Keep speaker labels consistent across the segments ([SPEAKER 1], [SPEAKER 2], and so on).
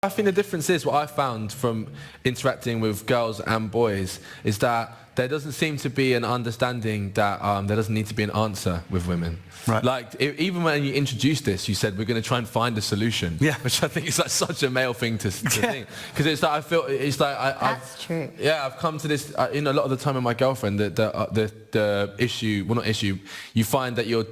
[SPEAKER 1] I think the difference is, what I found from interacting with girls and boys, is that there doesn't seem to be an understanding that there doesn't need to be an answer with women.
[SPEAKER 2] Right.
[SPEAKER 1] Like, even when you introduced this, you said, we're going to try and find a solution.
[SPEAKER 2] Yeah.
[SPEAKER 1] Which I think is like such a male thing to think. Because it's like, I feel, it's like...
[SPEAKER 3] That's true.
[SPEAKER 1] Yeah, I've come to this, a lot of the time with my girlfriend, the issue, well, not issue, you find that you're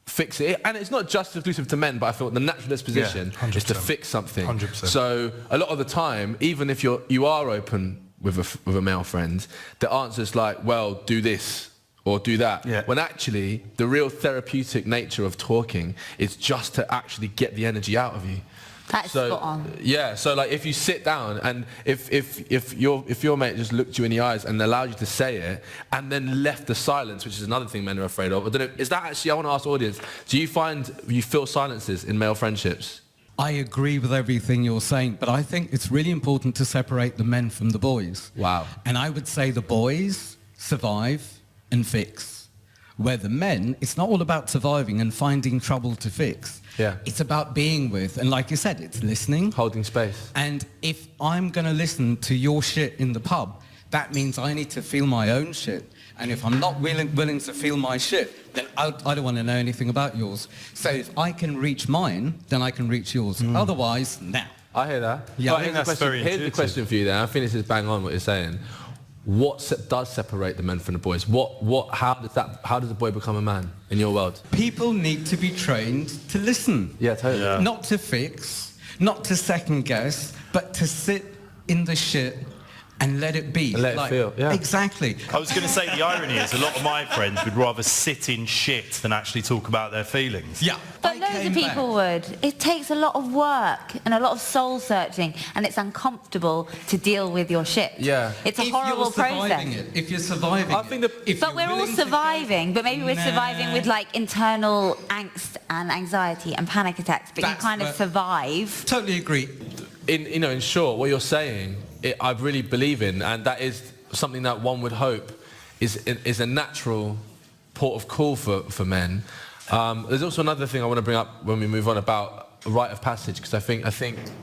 [SPEAKER 1] fix it, and it's not just exclusive to men, but I feel the natural disposition is to fix something.
[SPEAKER 2] 100%.
[SPEAKER 1] So a lot of the time, even if you are open with a male friend, the answer's like, well, do this or do that.
[SPEAKER 2] Yeah.
[SPEAKER 1] When actually, the real therapeutic nature of talking is just to actually get the energy out of you.
[SPEAKER 3] That's spot on.
[SPEAKER 1] Yeah, so like if you sit down and if your mate just looked you in the eyes and allowed you to say it and then left the silence, which is another thing men are afraid of. I don't know, is that actually, I want to ask the audience, do you find you feel silences in male friendships?
[SPEAKER 4] I agree with everything you're saying, but I think it's really important to separate the men from the boys.
[SPEAKER 1] Wow.
[SPEAKER 4] And I would say the boys survive and fix. Where the men, it's not all about surviving and finding trouble to fix.
[SPEAKER 1] Yeah.
[SPEAKER 4] It's about being with, and like you said, it's listening.
[SPEAKER 1] Holding space.
[SPEAKER 4] And if I'm going to listen to your shit in the pub, that means I need to feel my own shit. And if I'm not willing to feel my shit, then I don't want to know anything about yours. So if I can reach mine, then I can reach yours. Otherwise, nah.
[SPEAKER 1] I hear that.
[SPEAKER 4] Yeah,
[SPEAKER 1] But
[SPEAKER 4] I think
[SPEAKER 1] here's
[SPEAKER 2] that's very
[SPEAKER 1] here's the question for you then. I think this is bang on what you're saying. What does separate the men from the boys? How does a boy become a man in your world?
[SPEAKER 4] People need to be trained to listen.
[SPEAKER 1] Yeah, totally.
[SPEAKER 2] Yeah.
[SPEAKER 4] Not to fix, not to second guess, but to sit in the shit and let it be.
[SPEAKER 1] And let it feel, yeah.
[SPEAKER 4] Exactly.
[SPEAKER 2] I was going to say, the irony is a lot of my friends would rather sit in shit than actually talk about their feelings.
[SPEAKER 4] Yeah.
[SPEAKER 3] But loads of people would. It takes a lot of work and a lot of soul searching, and it's uncomfortable to deal with your shit.
[SPEAKER 1] Yeah.
[SPEAKER 3] It's a horrible process.
[SPEAKER 4] If you're surviving
[SPEAKER 1] I think
[SPEAKER 3] But we're all surviving, but maybe we're surviving with like internal angst and anxiety and panic attacks, but you kind of survive.
[SPEAKER 4] Totally agree.
[SPEAKER 1] In short, what you're saying, I really believe in, and that is something that one would hope is a natural port of call for men. There's also another thing I want to bring up when we move on about rite of passage, because I think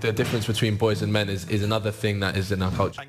[SPEAKER 1] the difference between boys and men is another thing that is in our culture.